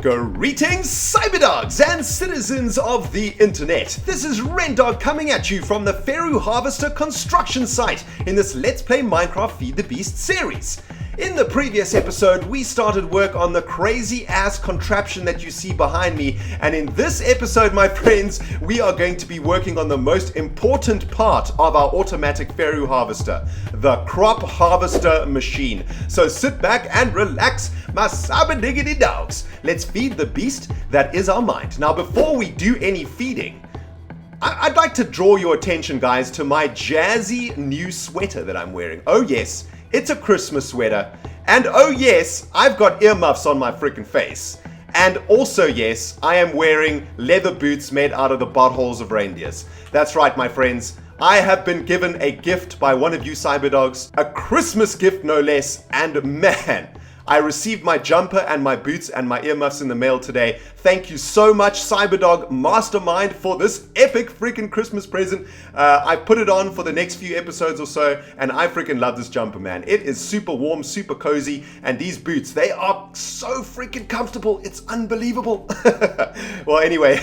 Greetings, cyberdogs and citizens of the internet. This is ReNDoG coming at you from the Ferru Harvester construction site in this Let's Play Minecraft Feed the Beast series. In the previous episode, we started work on the crazy ass contraption that you see behind me, and in this episode, my friends, we are going to be working on the most important part of our automatic Ferru Harvester, the crop harvester machine. So sit back and relax, my cyberdiggity dogs. Let's feed the beast that is our mind. Now, before we do any feeding, I'd like to draw your attention, guys, to my jazzy new sweater that I'm wearing. Oh yes, it's a Christmas sweater. And oh yes, I've got earmuffs on my freaking face. And also yes, I am wearing leather boots made out of the buttholes of reindeers. That's right, my friends. I have been given a gift by one of you cyberdogs. A Christmas gift, no less. And man, I received my jumper and my boots and my earmuffs in the mail today. Thank you so much, Cyberdog Mastermind, for this epic freaking Christmas present. I put it on for the next few episodes or so, and I freaking love this jumper, man. It is super warm, super cozy, and these boots, they are so freaking comfortable. It's unbelievable. Well, anyway,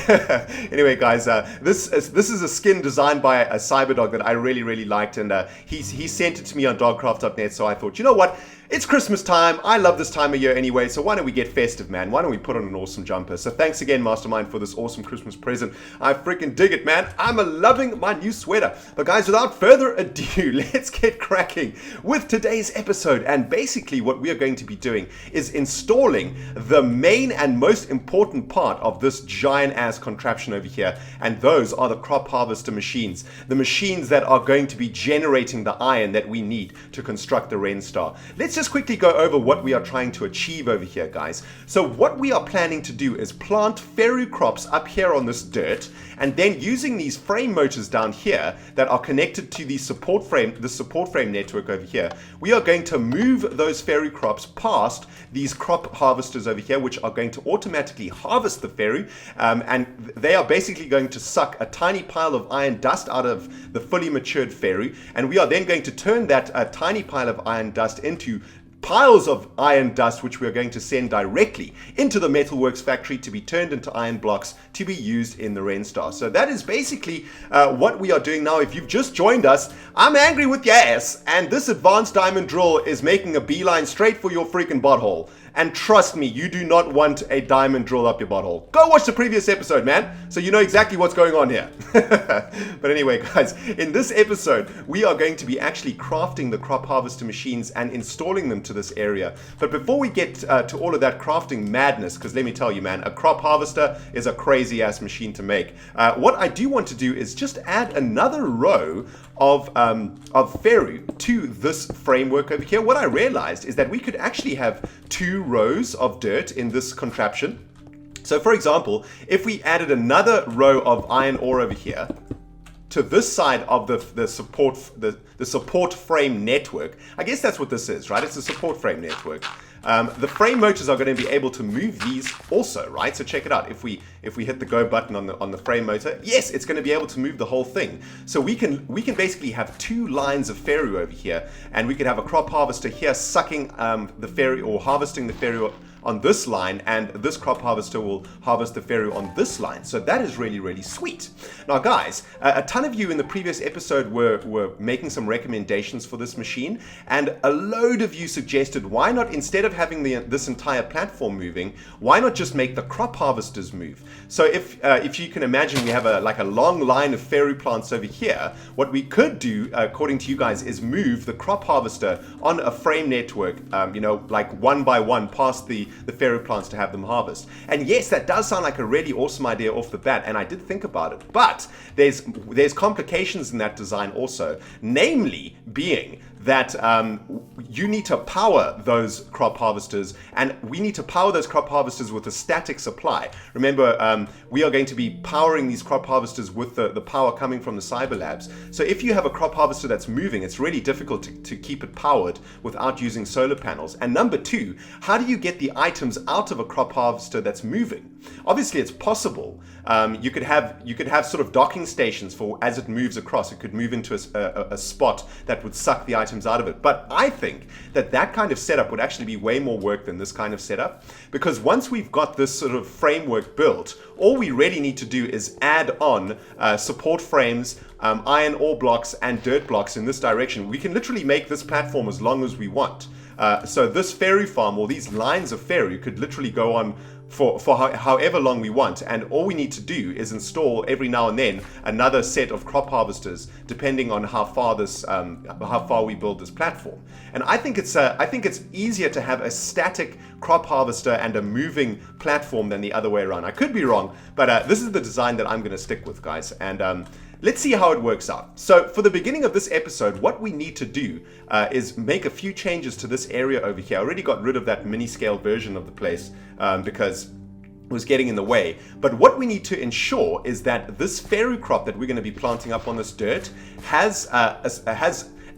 guys, this is a skin designed by a Cyberdog that I really liked, and he sent it to me on Dogcraft.net. So I thought, you know what? It's Christmas time. I love this time of year anyway, so why don't we get festive, man? Why don't we put on an awesome jumper? So thanks again, Mastermind, for this awesome Christmas present. I freaking dig it, man. I'm loving my new sweater. But guys, without further ado, let's get cracking with today's episode. And basically what we are going to be doing is installing the main and most important part of this giant-ass contraption over here. And those are the crop harvester machines. The machines that are going to be generating the iron that we need to construct the ReNStar. Let's just quickly go over what we are trying to achieve over here, guys. So what we are planning to do is plant Ferru crops up here on this dirt, and then using these frame motors down here that are connected to the support frame network over here, we are going to move those Ferru crops past these crop harvesters over here, which are going to automatically harvest the Ferru, and they are basically going to suck a tiny pile of iron dust out of the fully matured Ferru, and we are then going to turn that tiny pile of iron dust into piles of iron dust, which we are going to send directly into the metalworks factory to be turned into iron blocks to be used in the ReNStar. So that is basically what we are doing now. If you've just joined us, I'm angry with your ass, and this advanced diamond drill is making a beeline straight for your freaking butthole. And trust me, you do not want a diamond drill up your butthole. Go watch the previous episode, man, so you know exactly what's going on here. But anyway, guys, in this episode, we are going to be actually crafting the crop harvester machines and installing them to this area. But before we get to all of that crafting madness, because let me tell you, man, a crop harvester is a crazy-ass machine to make. What I do want to do is just add another row of Ferru to this framework over here. What I realized is that we could actually have 2 rows of dirt in this contraption. So for example, if we added another row of iron ore over here to this side of the support frame network, I guess that's what this is, right? It's a support frame network. The frame motors are going to be able to move these also, right? So check it out. If we hit the go button on the frame motor, yes, it's going to be able to move the whole thing. So we can basically have 2 lines of Ferru over here, and we could have a crop harvester here sucking the Ferru or harvesting the Ferru on this line, and this crop harvester will harvest the Ferru on this line. So that is really sweet. Now guys, a ton of you in the previous episode were making some recommendations for this machine, and a load of you suggested, why not, instead of having this entire platform moving, why not just make the crop harvesters move? So if you can imagine, we have like a long line of Ferru plants over here. What we could do, according to you guys, is move the crop harvester on a frame network, you know, like one by one past the Ferru plants to have them harvest. And yes, that does sound like a really awesome idea off the bat, and I did think about it. But there's complications in that design also, namely being that you need to power those crop harvesters, and we need to power those crop harvesters with a static supply. Remember, we are going to be powering these crop harvesters with the power coming from the Cyber Labs. So if you have a crop harvester that's moving, it's really difficult to keep it powered without using solar panels. And number 2, how do you get the items out of a crop harvester that's moving? Obviously, it's possible. You could have sort of docking stations for as it moves across. It could move into a spot that would suck the items out of it. But I think that kind of setup would actually be way more work than this kind of setup, because once we've got this sort of framework built, all we really need to do is add on support frames, iron ore blocks, and dirt blocks in this direction. We can literally make this platform as long as we want. So this ferry farm, or these lines of ferry, could literally go on for however long we want, and all we need to do is install every now and then another set of crop harvesters, depending on how far we build this platform. And I think it's easier to have a static crop harvester and a moving platform than the other way around. I could be wrong, but this is the design that I'm going to stick with, guys. And let's see how it works out. So for the beginning of this episode, what we need to do is make a few changes to this area over here. I already got rid of that mini scale version of the place because it was getting in the way. But what we need to ensure is that this ferry crop that we're going to be planting up on this dirt has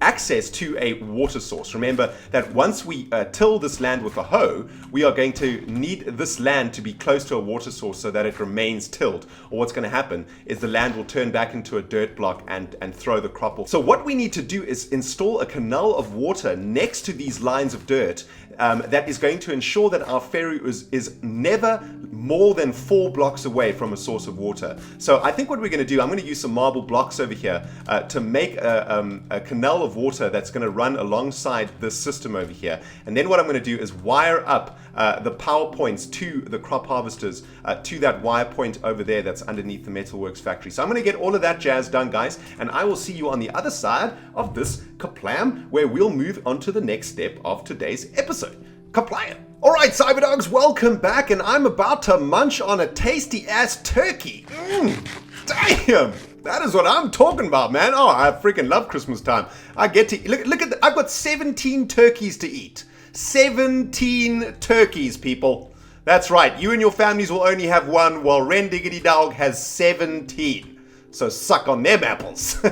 access to a water source. Remember that once we till this land with a hoe, we are going to need this land to be close to a water source so that it remains tilled. Or what's going to happen is the land will turn back into a dirt block and throw the crop off. So what we need to do is install a canal of water next to these lines of dirt that is going to ensure that our ferry is never more than 4 blocks away from a source of water. So I think what we're going to do, I'm going to use some marble blocks over here to make a canal of water that's going to run alongside this system over here. And then what I'm going to do is wire up the power points to the crop harvesters to that wire point over there that's underneath the Metalworks factory. So I'm going to get all of that jazz done, guys, and I will see you on the other side of this kaplam, where we'll move on to the next step of today's episode. Kaplam! Alright, Cyberdogs, welcome back, and I'm about to munch on a tasty ass turkey. Damn! That is what I'm talking about, man. Oh, I freaking love Christmas time. I get to look at I've got 17 turkeys to eat. 17 turkeys, people. That's right. You and your families will only have one, while ReNDoG has 17. So suck on them apples.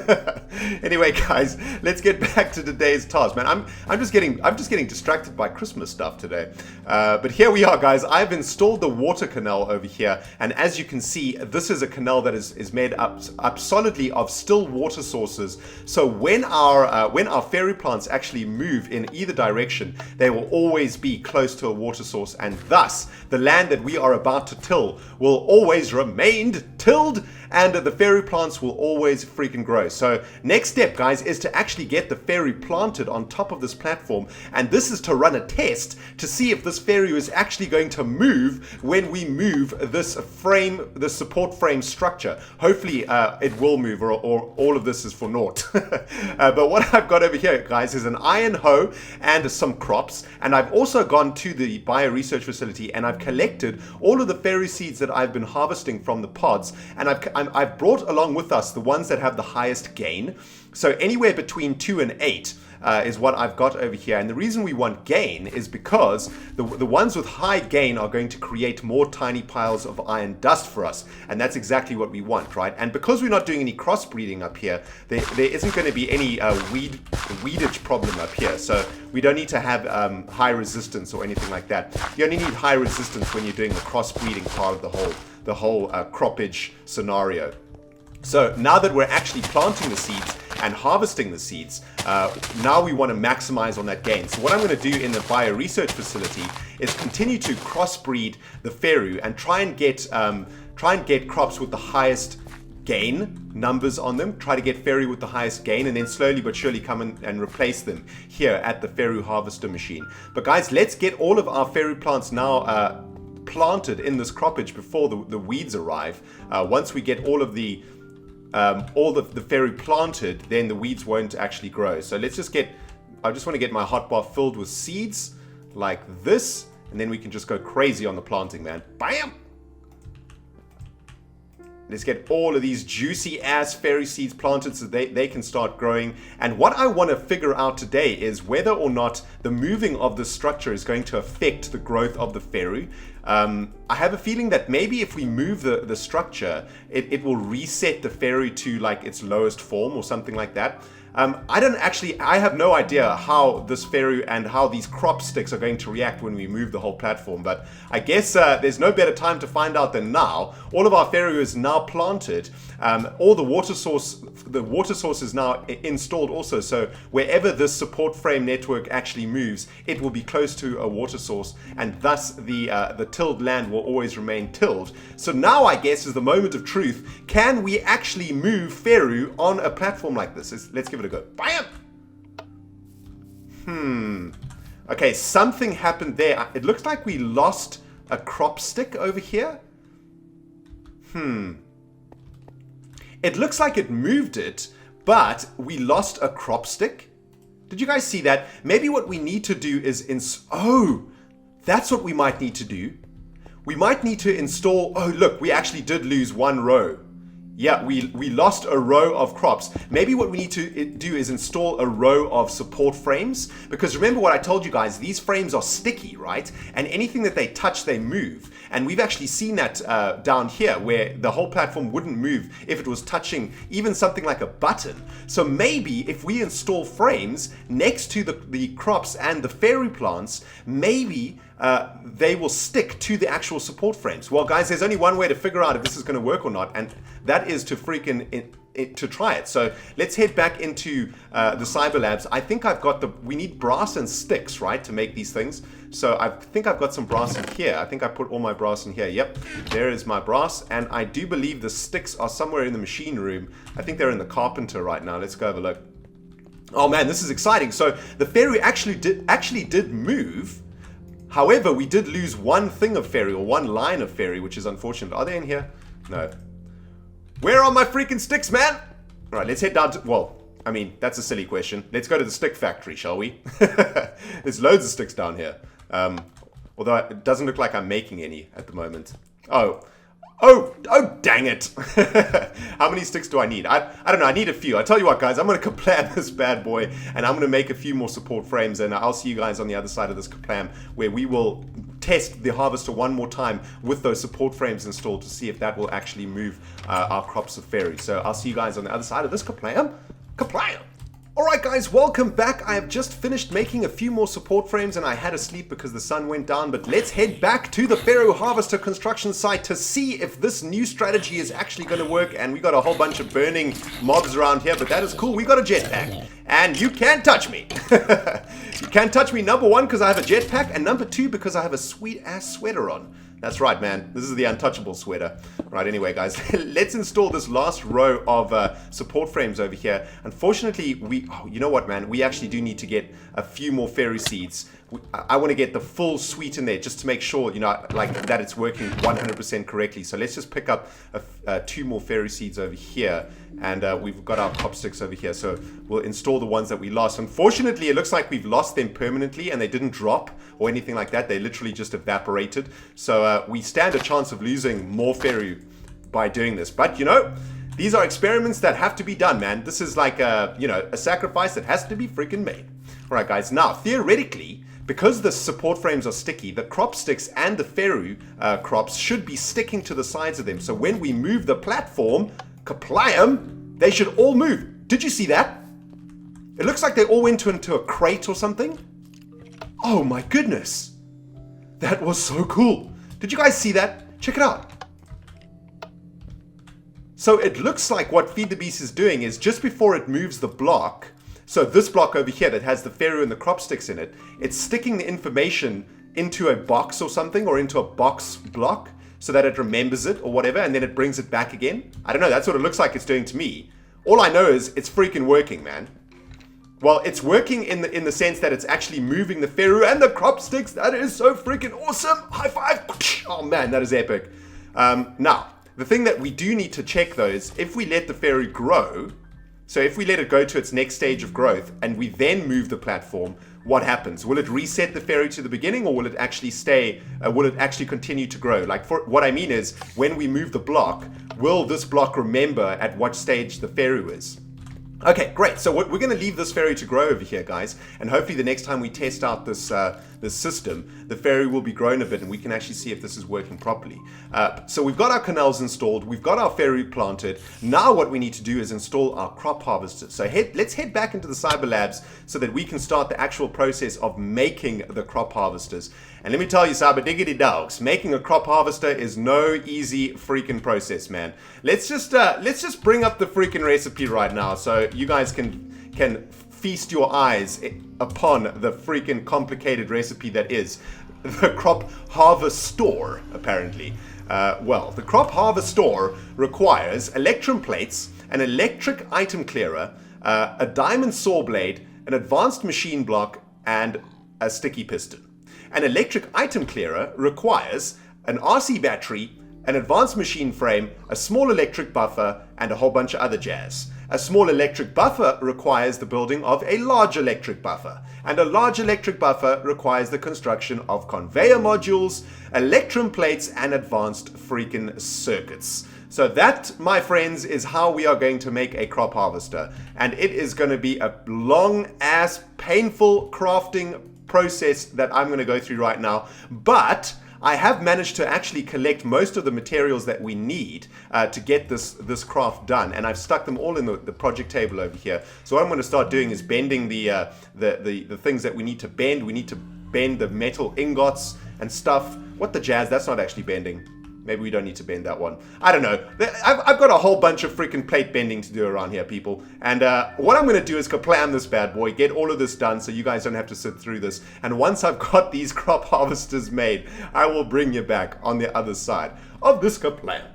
Anyway, guys, let's get back to today's task, man. I'm just getting distracted by Christmas stuff today. But here we are, guys. I've installed the water canal over here, and as you can see, this is a canal that is made up solidly of still water sources. So when our ferry plants actually move in either direction, they will always be close to a water source, and thus the land that we are about to till will always remain tilled, and the ferry plants will always freaking grow. So next step, guys, is to actually get the ferry planted on top of this platform, and this is to run a test to see if this ferry is actually going to move when we move this frame, the support frame structure. Hopefully it will move, or all of this is for naught. But what I've got over here, guys, is an iron hoe and some crops, and I've also gone to the bio research facility and I've collected all of the ferry seeds that I've been harvesting from the pods, and I've brought along with us the ones that have the highest gain. So anywhere between 2 and 8 is what I've got over here. And the reason we want gain is because the ones with high gain are going to create more tiny piles of iron dust for us. And that's exactly what we want, right? And because we're not doing any crossbreeding up here, there isn't going to be any weedage problem up here. So we don't need to have high resistance or anything like that. You only need high resistance when you're doing the crossbreeding part of the whole croppage scenario. So now that we're actually planting the seeds and harvesting the seeds, now we want to maximize on that gain. So what I'm going to do in the bio research facility is continue to crossbreed the Ferru and try and get crops with the highest gain numbers on them. Try to get Ferru with the highest gain, and then slowly but surely come in and replace them here at the Ferru Harvester machine. But guys, let's get all of our Ferru plants now planted in this croppage before the weeds arrive. Once we get all of the Ferru planted, then the weeds won't actually grow. So let's just I just want to get my hotbar filled with seeds like this, and then we can just go crazy on the planting, man. Bam! Let's get all of these juicy ass Ferru seeds planted so they can start growing. And what I want to figure out today is whether or not the moving of the structure is going to affect the growth of the Ferru. I have a feeling that maybe if we move the structure, it will reset the Ferru to like its lowest form or something like that. I have no idea how this Ferru and how these crop sticks are going to react when we move the whole platform, but I guess there's no better time to find out than now. All of our Ferru is now planted. All the water source is now installed also, so wherever this support frame network actually moves, it will be close to a water source, and thus the tilled land will always remain tilled. So now I guess is the moment of truth. Can we actually move Ferru on a platform like this? Let's give it a go. Bam! Okay, something happened there. It looks like we lost a crop stick over here. It looks like it moved it, but we lost a crop stick. Did you guys see that? Maybe what we need to do is oh, that's what we might need to do. We might need to install, oh look, we actually did lose one row. Yeah, we lost a row of crops. Maybe what we need to do is install a row of support frames, because remember what I told you guys, these frames are sticky, right? And anything that they touch, they move. And we've actually seen that down here, where the whole platform wouldn't move if it was touching even something like a button. So maybe if we install frames next to the crops and the Ferru plants, maybe they will stick to the actual support frames. Well, guys, there's only one way to figure out if this is going to work or not, and that is to to try it. So let's head back into the Cyber Labs. I think I've got we need brass and sticks, right, to make these things. So I think I've got some brass in here. I think I put all my brass in here. Yep, there is my brass, and I do believe the sticks are somewhere in the machine room. I think they're in the carpenter right now. Let's go have a look. Oh man, this is exciting. So the Ferru actually did move. However, we did lose one thing of Ferru, or one line of Ferru, which is unfortunate. Are they in here? No. Where are my freaking sticks, man? All right, let's head down to, well, I mean, that's a silly question. Let's go to the stick factory, shall we? There's loads of sticks down here. Although it doesn't look like I'm making any at the moment. Oh, dang it. How many sticks do I need? I don't know, I need a few. I tell you what, guys, I'm going to kaplam this bad boy, and I'm going to make a few more support frames, and I'll see you guys on the other side of this kaplam, where we will test the harvester one more time with those support frames installed to see if that will actually move our crops of Ferru. So I'll see you guys on the other side of this kaplam. Kaplam! Alright guys, welcome back. I have just finished making a few more support frames and I had to sleep because the sun went down, but let's head back to the Ferru Harvester construction site to see if this new strategy is actually going to work. And we got a whole bunch of burning mobs around here, but that is cool. We got a jetpack and you can't touch me. You can't touch me, number one, because I have a jetpack, and number two, because I have a sweet ass sweater on. That's right, man. This is the untouchable sweater. Right, anyway, guys, let's install this last row of support frames over here. Unfortunately, you know what, man? We actually do need to get a few more Ferru seeds. I want to get the full suite in there just to make sure, you know, like that it's working 100% correctly. So let's just pick up two more Ferru seeds over here. And we've got our crop sticks over here. So we'll install the ones that we lost. Unfortunately, it looks like we've lost them permanently and they didn't drop or anything like that. They literally just evaporated. So we stand a chance of losing more Ferru by doing this. But, you know, these are experiments that have to be done, man. This is like a sacrifice that has to be freaking made. All right, guys. Now, theoretically, because the support frames are sticky, the crop sticks and the Ferru crops should be sticking to the sides of them. So when we move the platform, kaplam, they should all move. Did you see that? It looks like they all went into a crate or something. Oh my goodness. That was so cool. Did you guys see that? Check it out. So it looks like what Feed the Beast is doing is just before it moves the block, so this block over here that has the Ferru and the crop sticks in it, it's sticking the information into a box or something, or into a box block, so that it remembers it or whatever, and then it brings it back again. I don't know, that's what it looks like it's doing to me. All I know is it's freaking working, man. Well, it's working in the sense that it's actually moving the Ferru and the crop sticks. That is so freaking awesome. High five. Oh man, that is epic. Now, the thing that we do need to check though is if we let the Ferru grow, so if we let it go to its next stage of growth and we then move the platform, what happens? Will it reset the Ferru to the beginning, or will it actually stay, will it actually continue to grow? Like, for what I mean is, when we move the block, will this block remember at what stage the Ferru is? Okay, great. So we're going to leave this Ferru to grow over here, guys, and hopefully the next time we test out this this system, the Ferru will be grown a bit and we can actually see if this is working properly. So we've got our canals installed, we've got our Ferru planted. Now what we need to do is install our crop harvesters. So let's head back into the Cyber Labs so that we can start the actual process of making the crop harvesters. And let me tell you, Cyber Diggity Dogs, making a crop harvester is no easy freaking process, man. Let's just bring up the freaking recipe right now so you guys can feast your eyes upon the freaking complicated recipe that is the crop harvester, apparently. Well, the crop harvester requires electrum plates, an electric item clearer, a diamond saw blade, an advanced machine block, and a sticky piston. An electric item clearer requires an RC battery, an advanced machine frame, a small electric buffer, and a whole bunch of other jazz. A small electric buffer requires the building of a large electric buffer, and a large electric buffer requires the construction of conveyor modules, electrum plates, and advanced freaking circuits. So that, my friends, is how we are going to make a crop harvester. And it is going to be a long-ass, painful crafting process that I'm going to go through right now. But I have managed to actually collect most of the materials that we need to get this craft done, and I've stuck them all in the project table over here. So what I'm going to start doing is bending the things that we need to bend. We need to bend the metal ingots and stuff. What the jazz? That's not actually bending. Maybe we don't need to bend that one. I don't know. I've got a whole bunch of freaking plate bending to do around here, people. And what I'm going to do is kaplam this bad boy, get all of this done so you guys don't have to sit through this. And once I've got these crop harvesters made, I will bring you back on the other side of this kaplam.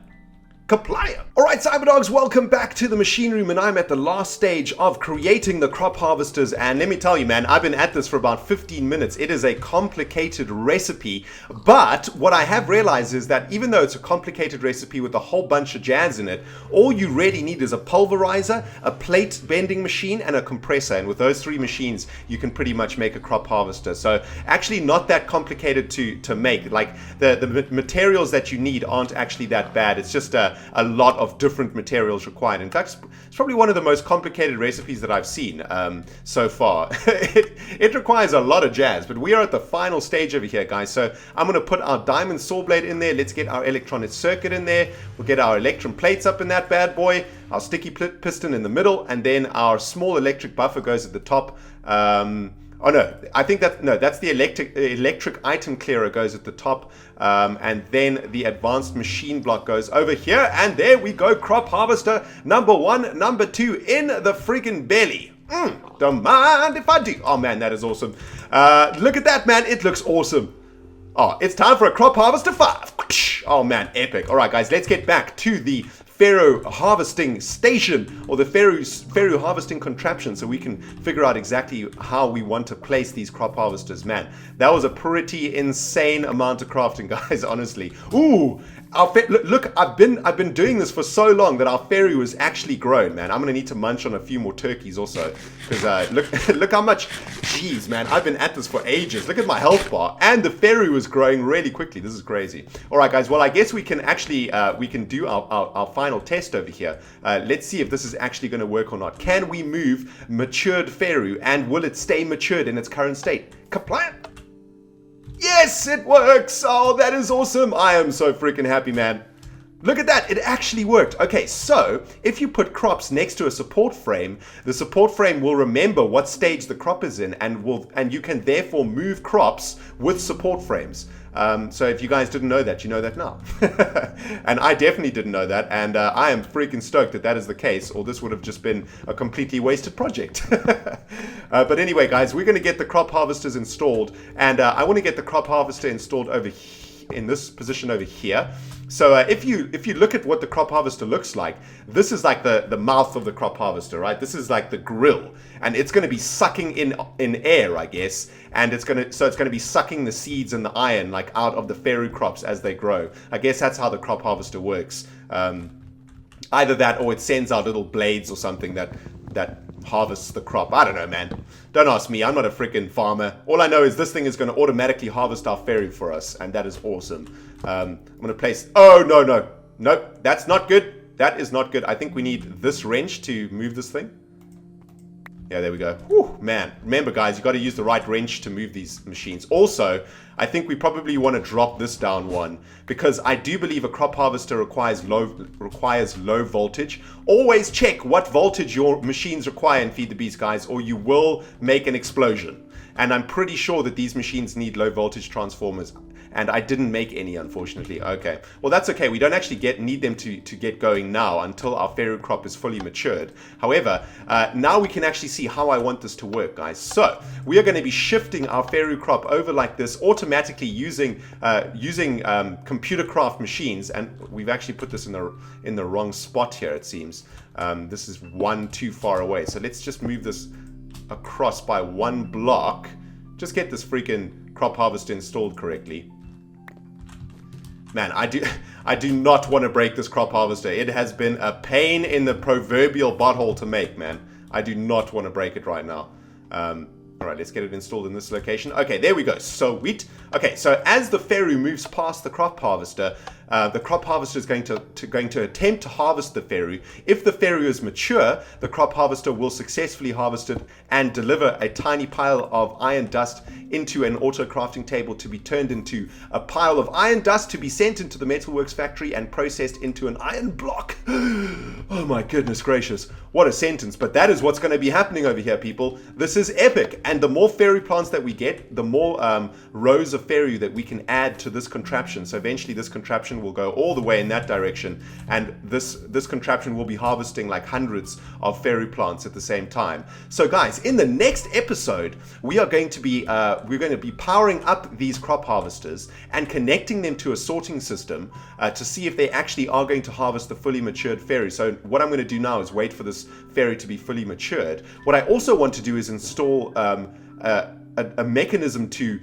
Kaplaya. Alright, Cyberdogs, welcome back to the machine room, and I'm at the last stage of creating the crop harvesters, and let me tell you, man, I've been at this for about 15 minutes. It is a complicated recipe, but what I have realized is that even though it's a complicated recipe with a whole bunch of jazz in it, all you really need is a pulverizer, a plate bending machine, and a compressor, and with those three machines, you can pretty much make a crop harvester. So actually not that complicated to make. Like the materials that you need aren't actually that bad. It's just a lot of different materials required. In fact, it's probably one of the most complicated recipes that I've seen so far. It requires a lot of jazz, but we are at the final stage over here, guys. So I'm going to put our diamond saw blade in there. Let's get our electronic circuit in there. We'll get our electrum plates up in that bad boy, our sticky piston in the middle, and then our small electric buffer goes at the top. Oh no, I think that's the electric item clearer goes at the top, and then the advanced machine block goes over here, and there we go, crop harvester number 1, number 2 in the freaking belly. Don't mind if I do. Oh man, that is awesome. Look at that, man, it looks awesome. Oh, it's time for a crop harvester 5. Oh man, epic. All right, guys, let's get back to the Ferru harvesting station, or the Ferru harvesting contraption, so we can figure out exactly how we want to place these crop harvesters. Man, that was a pretty insane amount of crafting, guys, honestly. Ooh, look, I've been doing this for so long that our Ferru is actually grown, man. I'm gonna need to munch on a few more turkeys also, because look how much. Jeez, man, I've been at this for ages. Look at my health bar, and the Ferru is growing really quickly. This is crazy. All right, guys. Well, I guess we can actually we can do our final test over here. Let's see if this is actually going to work or not. Can we move matured Ferru, and will it stay matured in its current state? Kaplan! Yes, it works! Oh, that is awesome! I am so freaking happy, man. Look at that, it actually worked. Okay, so if you put crops next to a support frame, the support frame will remember what stage the crop is in, and you can therefore move crops with support frames. So if you guys didn't know that, you know that now. And I definitely didn't know that, and I am freaking stoked that that is the case, or this would have just been a completely wasted project. But anyway, guys, we're going to get the crop harvesters installed, and I want to get the crop harvester installed over here, in this position over here. So if you look at what the crop harvester looks like, this is like the mouth of the crop harvester, right? This is like the grill, and it's going to be sucking in air, I guess, and it's going to be sucking the seeds and the iron like out of the Ferru crops as they grow. I guess that's how the crop harvester works. Either that, or it sends out little blades or something that harvests the crop. I don't know, man. Don't ask me. I'm not a freaking farmer. All I know is this thing is going to automatically harvest our Ferru for us, and that is awesome. I'm going to place... Oh, no. Nope, that's not good. That is not good. I think we need this wrench to move this thing. Yeah, there we go. Whew, man. Remember, guys, you got to use the right wrench to move these machines. Also, I think we probably want to drop this down one, because I do believe a crop harvester requires low voltage. Always check what voltage your machines require in Feed the Beast, guys, or you will make an explosion. And I'm pretty sure that these machines need low voltage transformers. And I didn't make any, unfortunately. Okay, well, that's okay. We don't actually need them to get going now until our Ferru crop is fully matured. However, now we can actually see how I want this to work, guys. So we are going to be shifting our Ferru crop over like this automatically using computer craft machines. And we've actually put this in the wrong spot here, it seems. This is one too far away. So let's just move this across by one block. Just get this freaking crop harvester installed correctly. Man, I do not want to break this crop harvester. It has been a pain in the proverbial butthole to make, man. I do not want to break it right now. All right, let's get it installed in this location. Okay, there we go. Sweet. Okay, so as the Ferru moves past the crop harvester is going to attempt to harvest the Ferru. If the Ferru is mature, the crop harvester will successfully harvest it and deliver a tiny pile of iron dust into an auto crafting table to be turned into a pile of iron dust to be sent into the metalworks factory and processed into an iron block. Oh my goodness gracious, what a sentence. But that is what's going to be happening over here, people. This is epic. And the more Ferru plants that we get, the more rows of Ferru that we can add to this contraption. So eventually this contraption will go all the way in that direction, and this contraption will be harvesting like hundreds of Ferru plants at the same time. So guys, in the next episode, we are going to be powering up these crop harvesters and connecting them to a sorting system to see if they actually are going to harvest the fully matured Ferru. So what I'm going to do now is wait for this Ferru to be fully matured. What I also want to do is install a mechanism to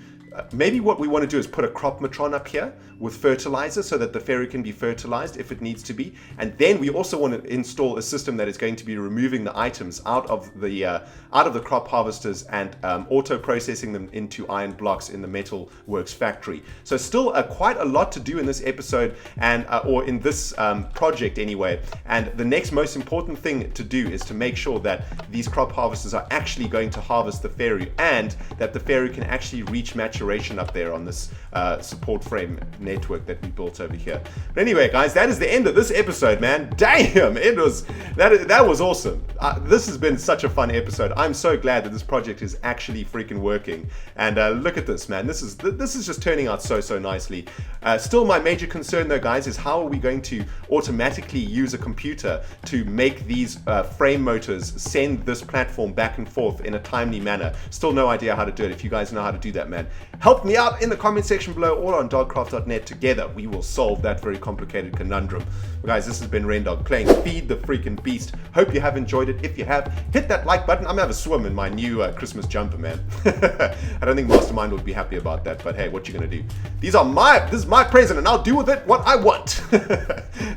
maybe what we want to do is put a crop matron up here with fertilizer so that the Ferru can be fertilized if it needs to be. And then we also want to install a system that is going to be removing the items out of the crop harvesters and auto processing them into iron blocks in the metal works factory. So still quite a lot to do in this episode, and or in this project anyway. And the next most important thing to do is to make sure that these crop harvesters are actually going to harvest the Ferru, and that the Ferru can actually reach maturation up there on this support frame network that we built over here. But anyway, guys, that is the end of this episode, man. Damn, that was awesome. This has been such a fun episode. I'm so glad that this project is actually freaking working. And look at this, man. This is just turning out so nicely. Still, my major concern though, guys, is how are we going to automatically use a computer to make these frame motors send this platform back and forth in a timely manner? Still no idea how to do it. If you guys know how to do that, man, help me out in the comment section below or on dogcraft.net. Together we will solve that very complicated conundrum. Well, guys, this has been ReNDoG playing Feed the Freaking Beast. Hope you have enjoyed it. If you have, hit that like button. I'm gonna have a swim in my new Christmas jumper, man. I don't think Mastermind would be happy about that, but hey, what you gonna do? This is my present and I'll do with it what I want.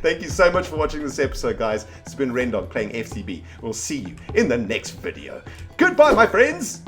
Thank you so much for watching this episode, guys. It's been ReNDoG playing FTB. We'll see you in the next video. Goodbye, my friends.